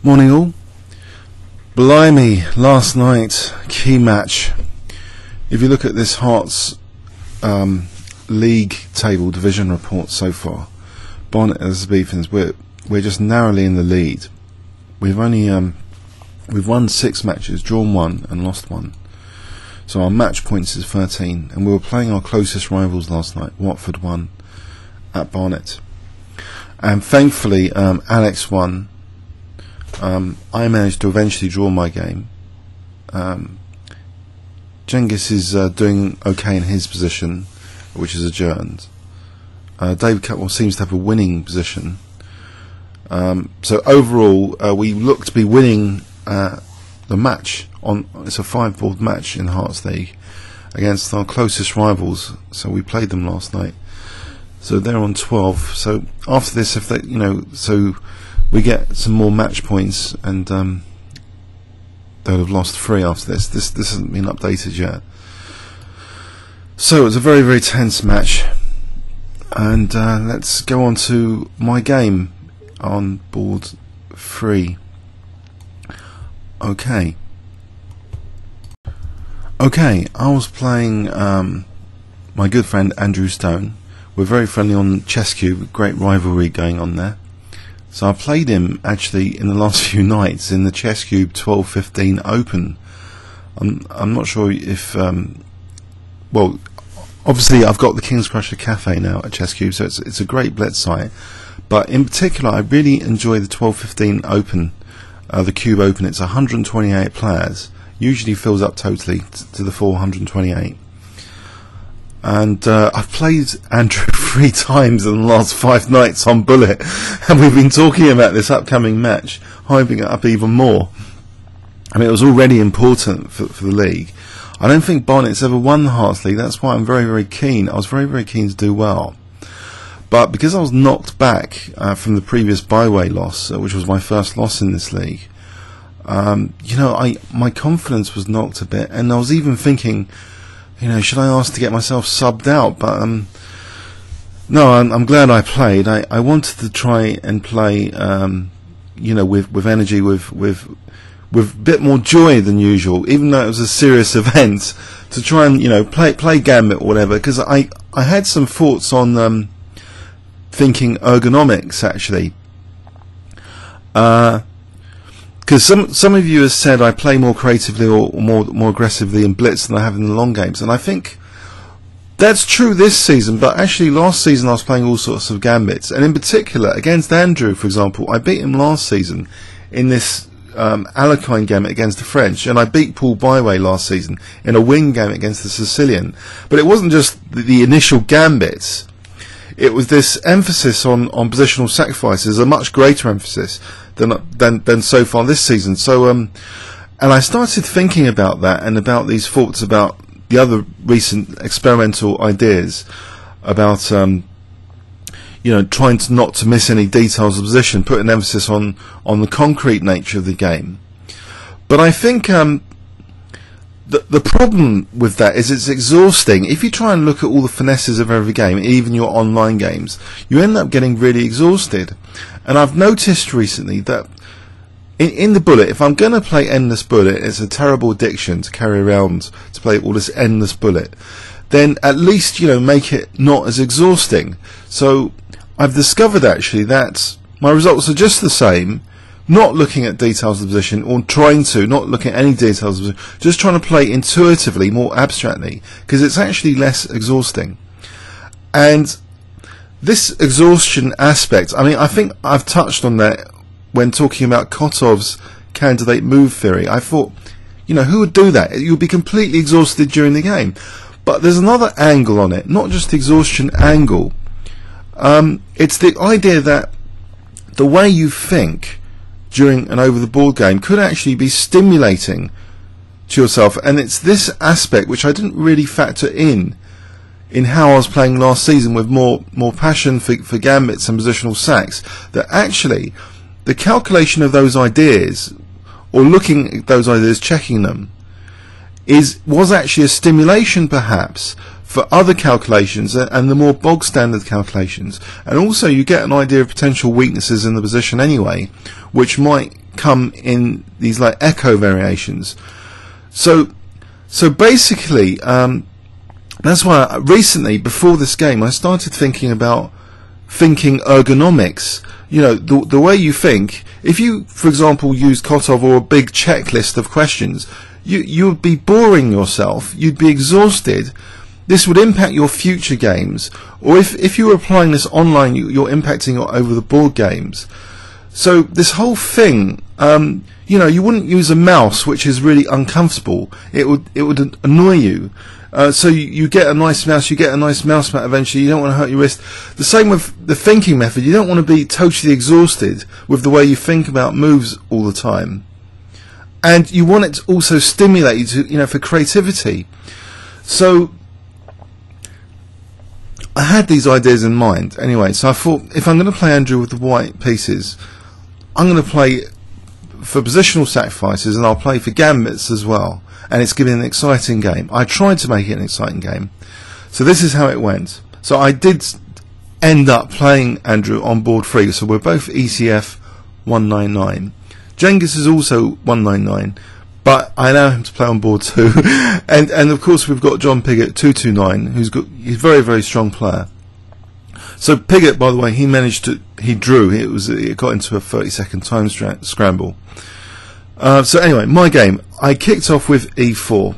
Morning all. Blimey, last night, key match. If you look at this Herts league table division report so far, Barnet as the Beefins, we're just narrowly in the lead. We've only we've won 6 matches, drawn 1 and lost 1. So our match points is 13, and we were playing our closest rivals last night. Watford won at Barnet, and thankfully Alex won. I managed to eventually draw my game. Cengiz is doing okay in his position, which is adjourned. David Cutwell seems to have a winning position. So overall, we look to be winning the match. It's a 5-board match in Herts League against our closest rivals. So we played them last night. So they're on 12. So after this, if they, so we get some more match points, and they'll have lost 3 after this. This hasn't been updated yet. So it was a very, very tense match, and let's go on to my game on board 3. Okay, I was playing my good friend Andrew Stone. We're very friendly on Chesscube, great rivalry going on there. So I played him actually in the last few nights in the Chesscube 12-15 Open. I'm not sure if well, obviously I've got the King's Crusher Cafe now at Chesscube, so it's a great blitz site. But in particular, I really enjoy the 12-15 Open, the Cube Open. It's 128 players, usually fills up totally to the 428. And I've played Andrew 3 times in the last 5 nights on Bullet, and we've been talking about this upcoming match, hyping it up even more. I mean, it was already important for the league. I don't think Barnet's ever won the Herts League. That's why I'm very, very keen. I was very, very keen to do well. But because I was knocked back from the previous byway loss, which was my first loss in this league, my confidence was knocked a bit, and I was even thinking, should I ask to get myself subbed out? But no, I'm glad I played. I wanted to try and play, with energy, with a bit more joy than usual, even though it was a serious event. To try and play Gambit or whatever, because I had some thoughts on thinking ergonomics actually. Because some of you have said I play more creatively or more aggressively in blitz than I have in the long games, and I think that's true this season. But actually, last season I was playing all sorts of gambits, and in particular against Andrew, for example, I beat him last season in this Alekhine gambit against the French, and I beat Paul Byway last season in a wing gambit against the Sicilian. But it wasn't just the initial gambits; it was this emphasis on positional sacrifices, a much greater emphasis than so far this season. So and I started thinking about that, and about these thoughts about the other recent experimental ideas about trying not to miss any details of position, put an emphasis on the concrete nature of the game. But I think the problem with that is it's exhausting. If you try and look at all the finesses of every game, even your online games, you end up getting really exhausted. And I've noticed recently that in the Bullet, if I'm going to play endless Bullet, it's a terrible addiction to carry around to play all this endless Bullet. Then at least make it not as exhausting. So I've discovered actually that my results are just the same. Not looking at details of the position, or not looking at any details of the position, just trying to play intuitively, more abstractly, because it's actually less exhausting. And this exhaustion aspect, I think I've touched on that when talking about Kotov's candidate move theory. I thought, who would do that? You'll be completely exhausted during the game. But there's another angle on it, not just the exhaustion angle. It's the idea that the way you think during an over-the-board game could actually be stimulating to yourself, and it's this aspect which I didn't really factor in how I was playing last season with more passion for gambits and positional sacks, that actually the calculation of those ideas, or looking at those ideas, checking them, was actually a stimulation perhaps for other calculations and the more bog standard calculations. And also you get an idea of potential weaknesses in the position anyway, which might come in these like echo variations. So basically, that's why recently, before this game, I started thinking about ergonomics. You know, the way you think. If you, for example, use Kotov or a big checklist of questions, you would be boring yourself. You'd be exhausted. This would impact your future games. Or if you were applying this online, you're impacting your over-the-board games. So this whole thing, you know, you wouldn't use a mouse, which is really uncomfortable. It would annoy you. So you get a nice mouse, you get a nice mouse mat eventually, you don't want to hurt your wrist. The same with the thinking method. You don't want to be totally exhausted with the way you think about moves all the time. And you want it to also stimulate you to, you know, for creativity. So I had these ideas in mind. Anyway, so I thought, if I'm going to play Andrew with the white pieces, I'm going to play for positional sacrifices, and I'll play for gambits as well. And it's giving an exciting game. I tried to make it an exciting game. So this is how it went. So I did end up playing Andrew on board 3. So we're both ECF 199. Genghis is also 199, but I allow him to play on board 2. and of course we've got John Piggott 229, he's a very, very strong player. So Piggott, by the way, he drew. It got into a 30-second time scramble. So anyway, my game, I kicked off with E4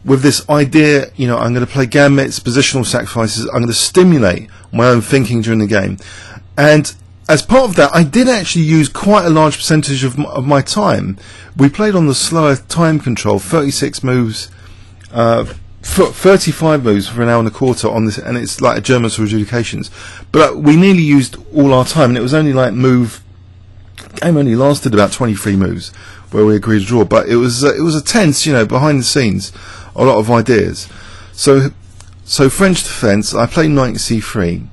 with this idea, you know, I'm going to play gambits, positional sacrifices, I'm going to stimulate my own thinking during the game. And as part of that, I did actually use quite a large percentage of my time. We played on the slower time control, 36 moves, 35 moves for an hour and a quarter on this, and it's like a German for adjudications. But we nearly used all our time, and it was only like game only lasted about 23 moves, where we agreed to draw. But it was a tense, you know, behind the scenes, a lot of ideas. So French defence, I played knight c3,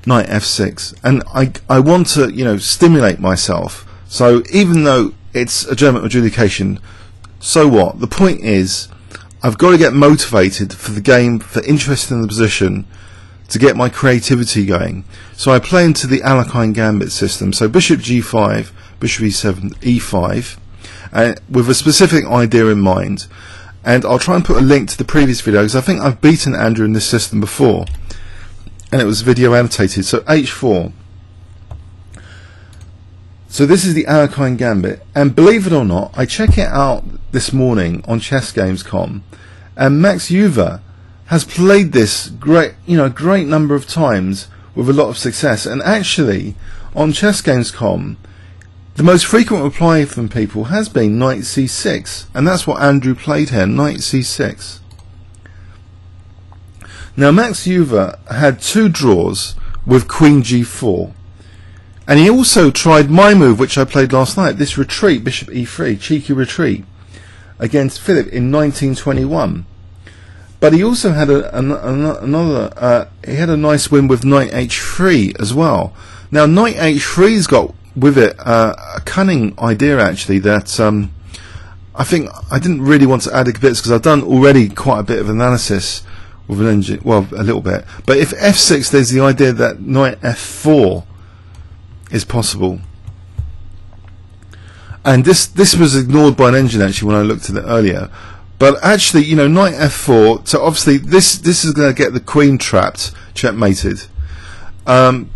knight f6, and I want to, you know, stimulate myself. So even though it's a German adjudication, so what? The point is, I've got to get motivated for the game, for interest in the position, to get my creativity going. So I play into the Alekhine Gambit system. So bishop g5, bishop e7, e5, with a specific idea in mind. And I'll try and put a link to the previous video, because I think I've beaten Andrew in this system before, and it was video annotated. So h4. So this is the Alekhine Gambit, and believe it or not, I check it out this morning on ChessGames.com, and Max Juve has played this great number of times with a lot of success. And actually, on ChessGames.com, the most frequent reply from people has been knight c6, and that's what Andrew played here, knight c6. Now Max Juve had 2 draws with queen g4. And he also tried my move, which I played last night, this retreat, bishop e3, cheeky retreat, against Philip in 1921. But he also had he had a nice win with knight h3 as well. Now knight h3's got with it a cunning idea, actually, that I think I didn't really want to add bits, because I've done already quite a bit of analysis with an engine, well, a little bit. But if f6, there's the idea that knight f4 is possible, and this was ignored by an engine actually when I looked at it earlier. But actually, you know, knight f4. So obviously this is going to get the queen trapped, checkmated, and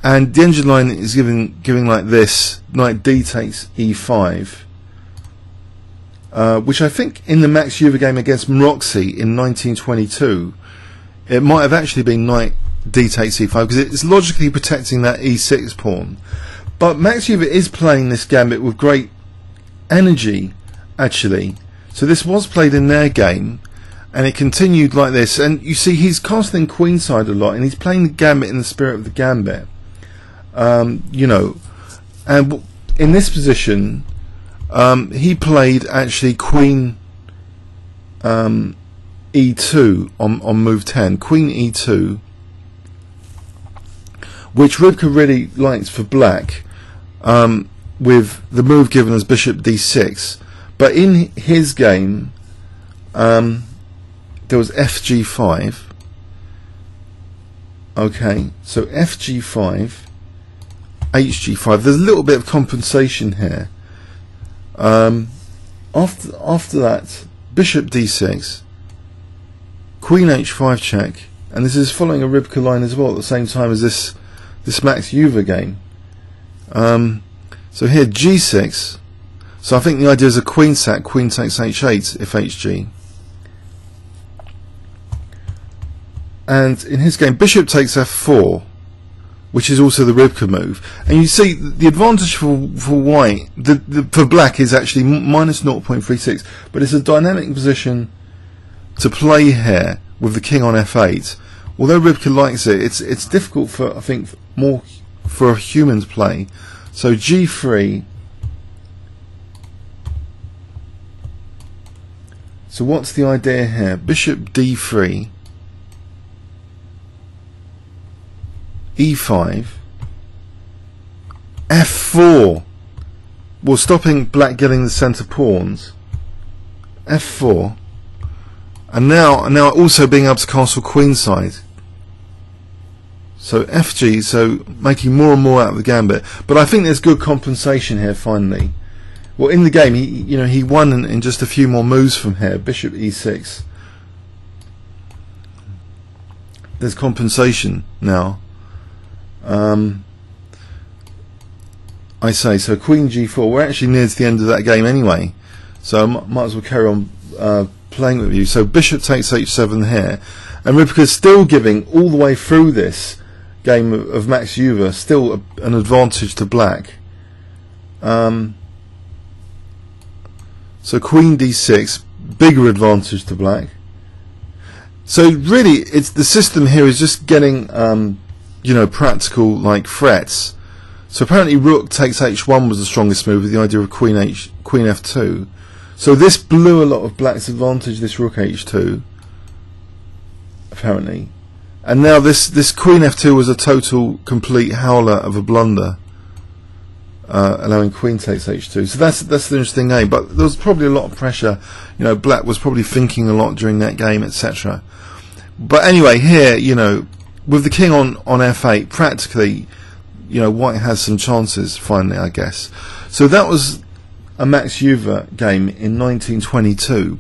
the engine line is giving like this: knight d takes e5, which I think in the Max Juve game against Mroxy in 1922, it might have actually been knight d takes e5, because it's logically protecting that e6 pawn. But Max Juve is playing this gambit with great energy, actually. So this was played in their game, and it continued like this. And you see, he's casting queenside a lot, and he's playing the gambit in the spirit of the gambit. You know, and in this position, he played actually queen e2 on move 10, queen e2, which Rybka really likes for black, with the move given as bishop d6. But in his game, there was fg5. Okay, so fg5, hg5. There's a little bit of compensation here. After that, bishop d6, queen h5 check, and this is following a Rybka line as well at the same time as this Max Euler game. So here g6. So I think the idea is a queen sack, queen takes h8 if hg. And in his game, bishop takes f4, which is also the Rybka move. And you see the advantage for white, for black, is actually minus 0.36, but it's a dynamic position to play here with the king on f8. Although Rybka likes it, it's difficult for, I think, more for a human to play. So g3. So what's the idea here? Bishop d3, e5, f4. Well, stopping black getting the centre pawns. f4, and now also being able to castle queenside. So fg, so making more and more out of the gambit. But I think there's good compensation here finally. Well, in the game, he won in just a few more moves from here. Bishop e6. There's compensation now. I say so. Queen g4. We're actually near to the end of that game anyway, so I might as well carry on playing with you. So bishop takes h7 here, and Rybka's still giving all the way through this game of Max Euler still an advantage to black. So queen d6, bigger advantage to black. So really, it's the system here is just getting practical like threats. So apparently rook takes h1 was the strongest move with the idea of queen f2. So this blew a lot of black's advantage, this rook h2, apparently. And now this queen f2 was a total complete howler of a blunder, allowing queen takes h2. So that's the interesting game. But there was probably a lot of pressure. Black was probably thinking a lot during that game, etc. But anyway, here, with the king on f8, practically, white has some chances finally, I guess. So that was a Max Euler game in 1922,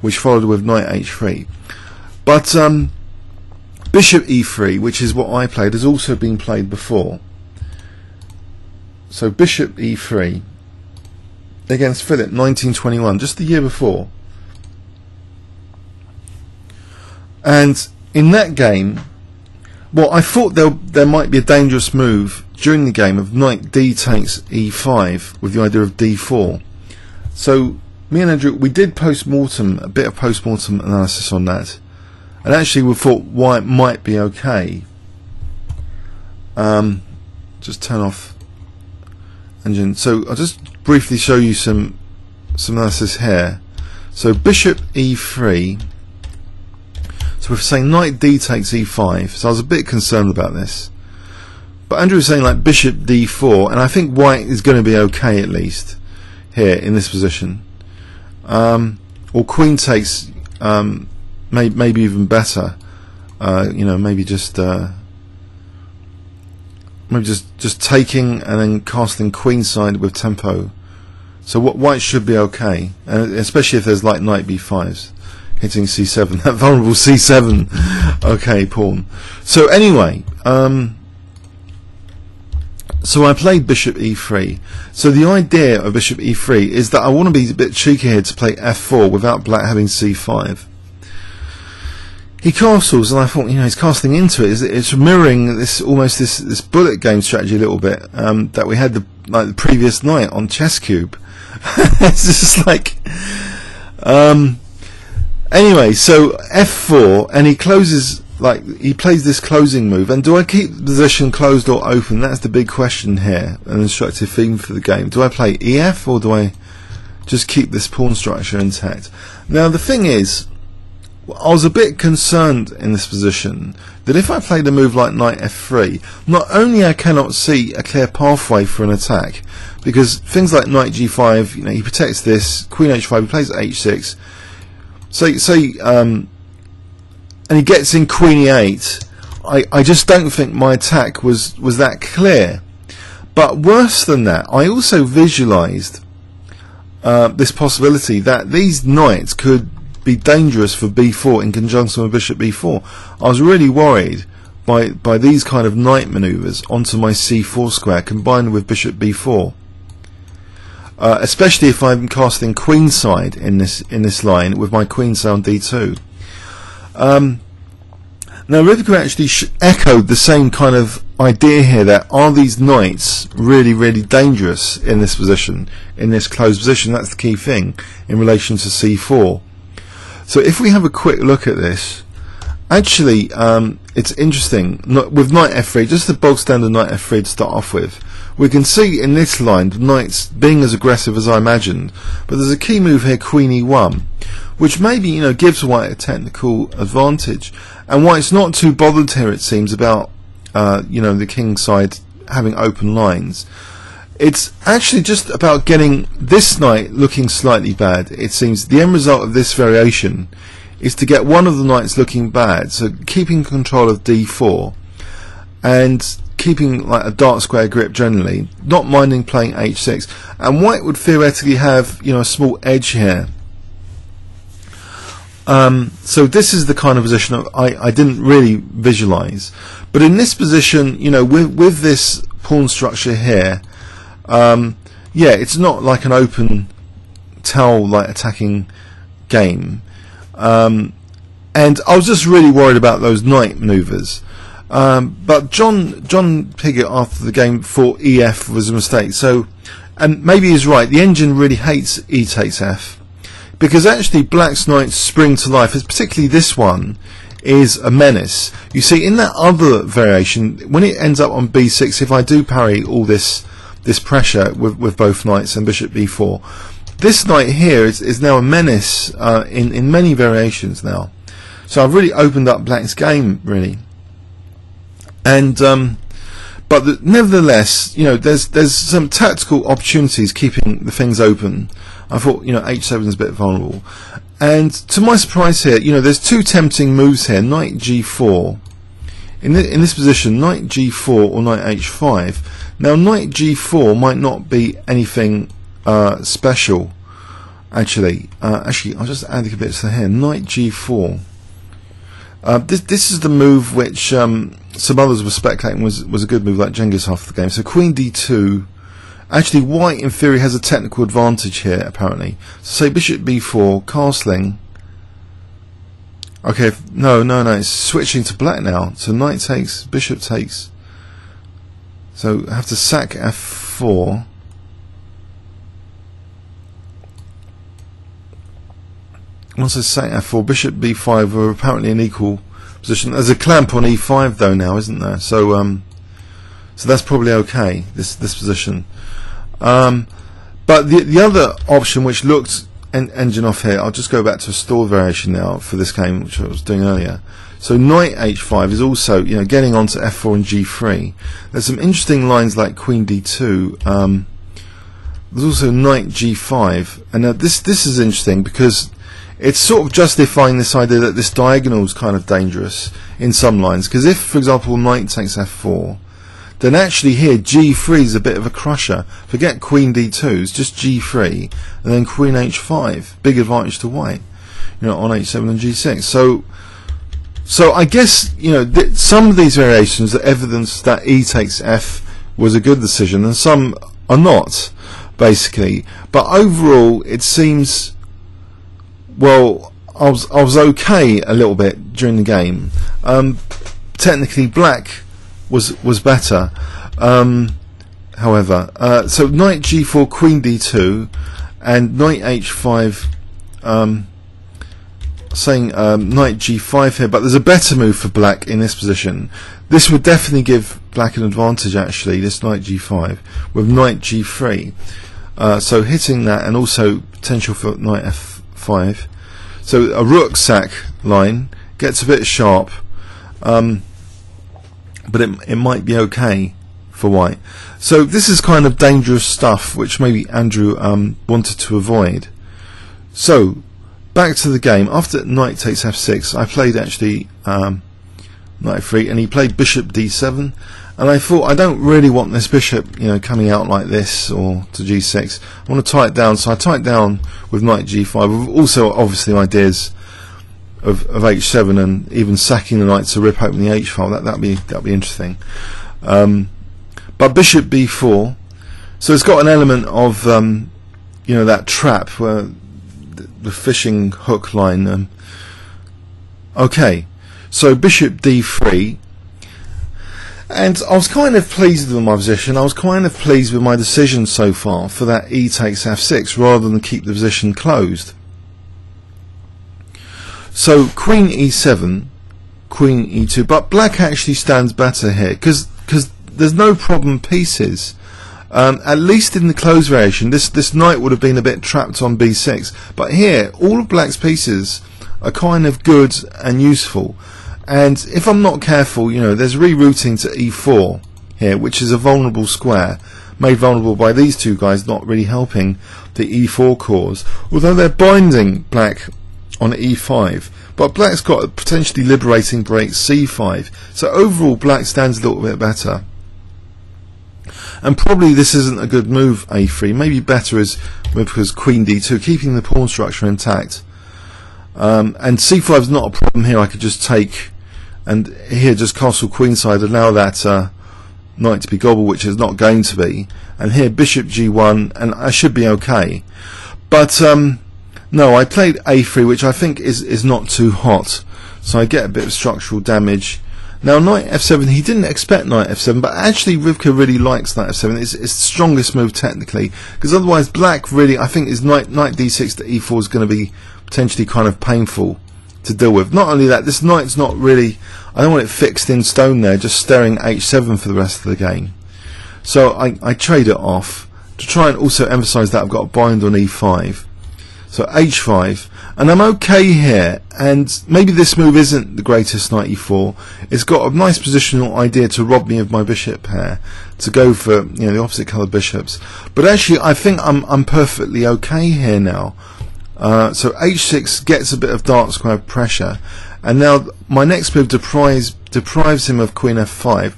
which followed with knight h3. But bishop e3, which is what I played, has also been played before. So bishop e3 against Philip, 1921, just the year before. And in that game, well, I thought there might be a dangerous move during the game of knight d takes e5 with the idea of d4. So me and Andrew, we did a bit of post-mortem analysis on that, and actually we thought white might be okay. Just turn off engine. So I'll just briefly show you some analysis here. So bishop e3. So we're saying knight d takes e5. So I was a bit concerned about this. But Andrew was saying like bishop d4, and I think white is going to be okay at least here in this position. Or queen takes, maybe even better. Maybe just taking and then casting queenside with tempo. So what white should be okay, and especially if there's like knight b5s hitting c7, that vulnerable c7. Okay, pawn. So anyway, so I played bishop e3. So the idea of bishop e3 is that I want to be a bit cheeky here to play f4 without black having c5. He castles, and I thought, he's casting into it. It's mirroring this bullet game strategy a little bit that we had the previous night on Chess Cube. It's just like, anyway. So f4, and he closes, he plays this closing move. And do I keep the position closed or open? That's the big question here, an instructive theme for the game. Do I play ef, or do I just keep this pawn structure intact? Now the thing is, I was a bit concerned in this position that if I played a move like knight f3, not only I cannot see a clear pathway for an attack, because things like knight g5, he protects this, queen h5, he plays h6, and he gets in queen e8. I just don't think my attack was that clear. But worse than that, I also visualised this possibility that these knights could be dangerous for b4 in conjunction with bishop b4. I was really worried by these kind of knight manoeuvres onto my c4 square combined with bishop b4, especially if I'm casting queenside in this line with my queenside on d2. Now Rivka actually echoed the same kind of idea here, that are these knights really dangerous in this position, in this closed position? That's the key thing in relation to c4. So if we have a quick look at this, actually it's interesting. With knight f3, just the bog standard knight f3 to start off with, we can see in this line the knights being as aggressive as I imagined, but there's a key move here, queen e1, which maybe gives white a technical advantage, and white's not too bothered here, it seems, about the king side having open lines. It's actually just about getting this knight looking slightly bad. It seems the end result of this variation is to get one of the knights looking bad, so keeping control of d4 and keeping like a dark square grip generally, not minding playing h6, and white would theoretically have a small edge here. So this is the kind of position I didn't really visualize, but in this position, with this pawn structure here, yeah, it's not like an open towel like attacking game, and I was just really worried about those knight maneuvers. But John Piggott after the game thought EF was a mistake. So, and maybe he's right. The engine really hates E takes F, because actually black's knights spring to life, particularly this one, is a menace. You see, in that other variation, when it ends up on b6, if I do parry all this pressure with both knights and bishop b4, this knight here is now a menace in many variations now. So I've really opened up black's game, really. And but nevertheless, there's some tactical opportunities keeping the things open. I thought, h7 is a bit vulnerable, and to my surprise here, there's two tempting moves here. Knight g4 in this position, knight g4 or knight h5. Now knight g4 might not be anything special, actually. I'll just add a bit to here. Knight g4. This is the move which some others were speculating was a good move, like Genghis half the game. So queen d2. Actually, white in theory has a technical advantage here, apparently. So say bishop b4, castling. Okay, no, it's switching to black now. So knight takes, bishop takes. So I have to sack f4. Once I sack f4, bishop b5 are apparently in equal position. There's a clamp on e5 though now, isn't there? So so that's probably okay, this position. But the other option which looked engine off here, I'll just go back to a stalled variation now for this game, which I was doing earlier. So knight h5 is also getting onto f4 and g3. There's some interesting lines like queen d2. There's also knight g5, and this is interesting because it's sort of justifying this idea that this diagonal is kind of dangerous in some lines, because if, for example, knight takes f4, then actually here g3 is a bit of a crusher. Forget queen d2, it's just g3 and then queen h5, big advantage to white, on h7 and g6. So I guess some of these variations are evidence that e takes f was a good decision, and some are not, basically. But overall, it seems, well, I was okay a little bit during the game. Technically, black was better, however. So knight g4, queen d2, and knight h5, saying knight g5 here, but there's a better move for black in this position. This would definitely give black an advantage, actually, this knight g5 with knight g3. So hitting that, and also potential for knight f5. So a rook sack line gets a bit sharp, but it might be okay for white. So this is kind of dangerous stuff which maybe Andrew wanted to avoid. So back to the game. After knight takes f6, I played actually knight f3, and he played bishop d7. and I thought I don't really want this bishop, you know, coming out like this or to g6. I want to tie it down, so I tie it down with knight g5. With also obviously ideas of h7 and even sacking the knight to rip open the h file. That'd be interesting. But bishop b4, so it's got an element of you know, that trap where the fishing hook line. Okay, so bishop d3. And I was kind of pleased with my position. I was kind of pleased with my decision so far for that e takes f6 rather than keep the position closed. So queen e7, queen e2, but black actually stands better here because there's no problem pieces. At least in the closed variation, this knight would have been a bit trapped on b6, but here all of black's pieces are kind of good and useful. And if I'm not careful, you know, there's rerouting to e4 here, which is a vulnerable square, made vulnerable by these two guys not really helping the e4 cause, although they're binding black on e5. But black's got a potentially liberating break c5, so overall black stands a little bit better. And probably this isn't a good move, a3. Maybe better is because queen d2, keeping the pawn structure intact. And c5 is not a problem here. I could just take, and here just castle queenside, allow that knight to be gobbled, which is not going to be. And here bishop g1, and I should be okay. But no, I played a3, which I think is not too hot, so I get a bit of structural damage. Now knight f7, he didn't expect knight f7, but actually Rivka really likes knight f7. It's the strongest move technically, because otherwise black really, I think, is knight d6 to e4 is going to be potentially kind of painful to deal with. Not only that, this knight's not really, I don't want it fixed in stone there, just staring at h7 for the rest of the game. So I trade it off to try and also emphasize that I've got a bind on e5. So h5, and I'm okay here, and maybe this move isn't the greatest, knight e4. It's got a nice positional idea to rob me of my bishop pair, to go for, you know, the opposite coloured bishops. But actually I think I'm perfectly okay here now. So h6 gets a bit of dark square pressure, and now my next move deprives him of queen f5.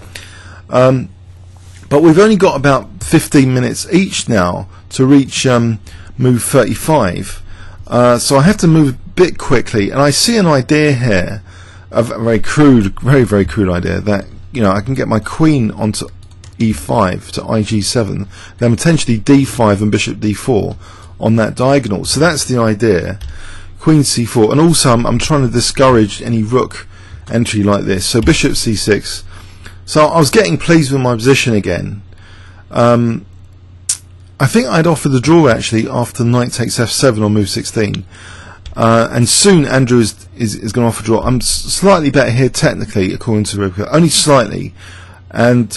But we've only got about 15 minutes each now to reach move 35. So I have to move a bit quickly, and I see an idea here, a very crude, very crude idea, that, you know, I can get my queen onto e5 to ig7, then potentially d5 and bishop d4 on that diagonal. So that's the idea, queen c4, and also I'm trying to discourage any rook entry like this. So bishop c6. So I was getting pleased with my position again. I think I'd offer the draw actually after knight takes f7 on move 16, and soon Andrew is going to offer draw. I'm slightly better here technically according to Rivka, only slightly, and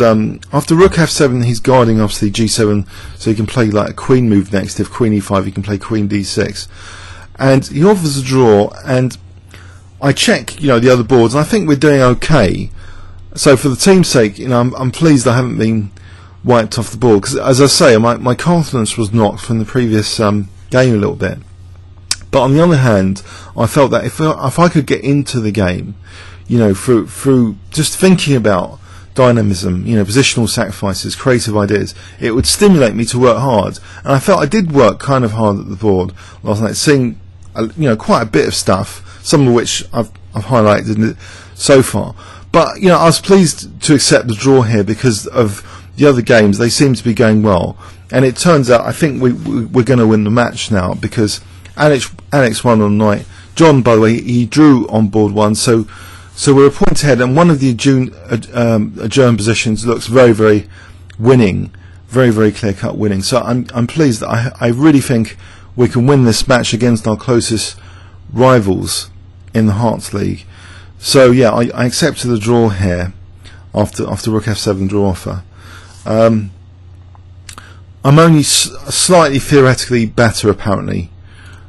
after rook f7 he's guarding obviously g7, so he can play like a queen move next. If queen e5 he can play queen d6, and he offers a draw, and I check, you know, the other boards, and I think we're doing okay. So for the team's sake, you know, I'm pleased I haven't been wiped off the board, because as I say, my confidence was knocked from the previous game a little bit. But on the other hand, I felt that if I could get into the game, you know, through just thinking about dynamism, you know, positional sacrifices, creative ideas, it would stimulate me to work hard. And I felt I did work kind of hard at the board last night, seeing you know, quite a bit of stuff, some of which I've highlighted so far. But you know, I was pleased to accept the draw here because of the other games. They seem to be going well, and it turns out I think we're going to win the match now, because Alex won on night. John, by the way, he drew on board one, so we're a point ahead, and one of the adjourned positions looks very winning, very clear-cut winning. So I'm pleased that I really think we can win this match against our closest rivals in the Herts League. So yeah, I accepted the draw here after rook f7 draw offer. I'm only slightly theoretically better apparently,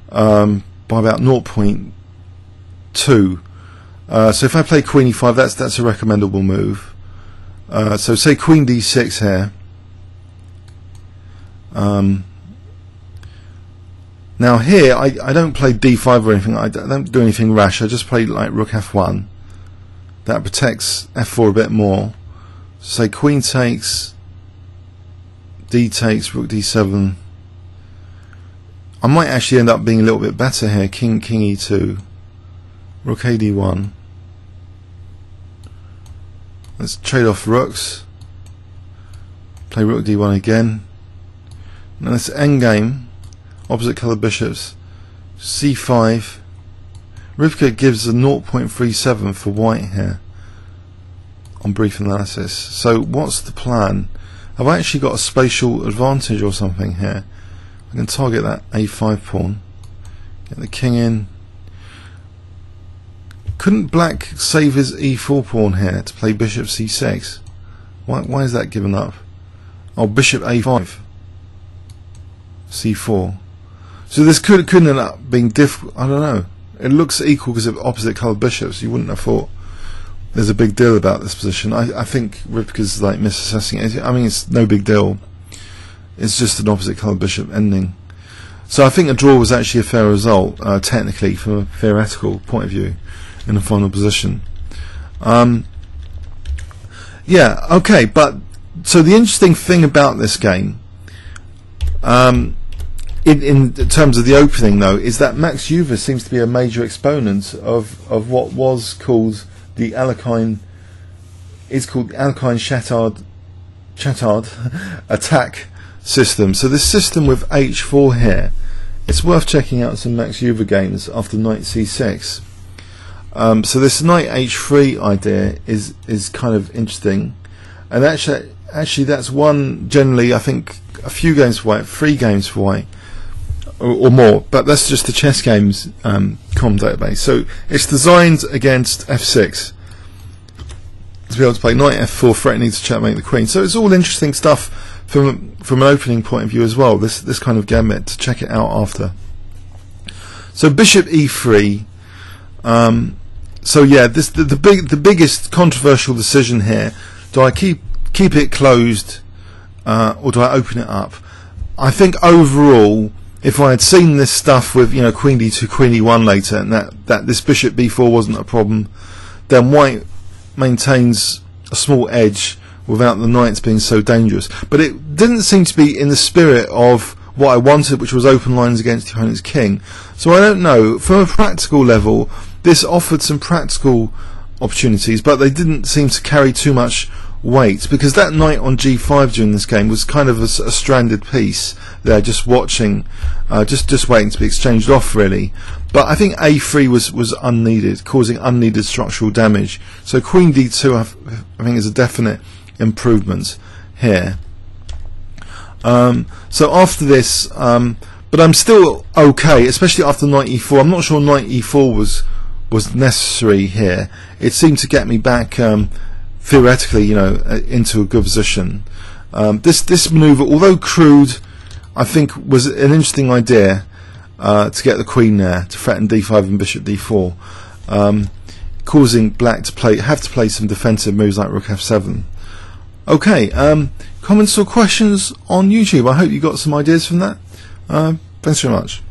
by about 0.2. So if I play queen e5, that's a recommendable move. So say queen d6 here. Now here I don't play d5 or anything. I don't do anything rash. I just play like rook f1. That protects f4 a bit more. Say queen takes, d takes, rook d7. I might actually end up being a little bit better here. King e2, rook ad1. Let's trade off rooks. Play rook d1 again. Now let's endgame. Opposite colour bishops. c5. Rivka gives a 0.37 for white here on brief analysis. So what's the plan? Have I actually got a spatial advantage or something here? I can target that a5 pawn. Get the king in. Couldn't black save his e4 pawn here to play bishop c6? Why is that given up? Oh, bishop a5. c4. So this could end up being difficult. I don't know. It looks equal because of opposite coloured bishops. You wouldn't have thought there's a big deal about this position. I think Rivka's like misassessing it. I mean, it's no big deal. It's just an opposite coloured bishop ending. So I think a draw was actually a fair result, technically, from a theoretical point of view, in the final position. Yeah, okay, but so the interesting thing about this game, in terms of the opening though, is that Max Euwe seems to be a major exponent of what was called the Alekhine, Chatard attack system. So this system with h4 here, it's worth checking out some Max Euwe games after knight c6. So this knight h3 idea is kind of interesting, and actually that's one, generally I think a few games for white, 3 games for white, or more, but that's just the chess games com database. So it's designed against f6 to be able to play knight f4, threatening to checkmate the queen. So it's all interesting stuff from an opening point of view as well. This kind of gambit, to check it out after. So bishop e3. So yeah, the biggest controversial decision here: do I keep it closed, or do I open it up? I think overall, if I had seen this stuff with, you know, queen d2, queen e1 later, and that this bishop b4 wasn't a problem, then white maintains a small edge without the knights being so dangerous. But it didn't seem to be in the spirit of what I wanted, which was open lines against the opponent's king. So I don't know, from a practical level, this offered some practical opportunities, but they didn't seem to carry too much weight, because that knight on g5 during this game was kind of a stranded piece there, just watching, just waiting to be exchanged off, really. But I think a3 was unneeded, causing unneeded structural damage. So queen d2 I think is a definite improvement here. So after this, but I'm still okay, especially after knight e4. I'm not sure knight e4 was necessary here. It seemed to get me back theoretically, you know, into a good position. This maneuver, although crude, I think was an interesting idea, to get the queen there, to threaten d5 and bishop d4, causing black to have to play some defensive moves like rook f7. Okay, comments or questions on YouTube? I hope you got some ideas from that. Thanks very much.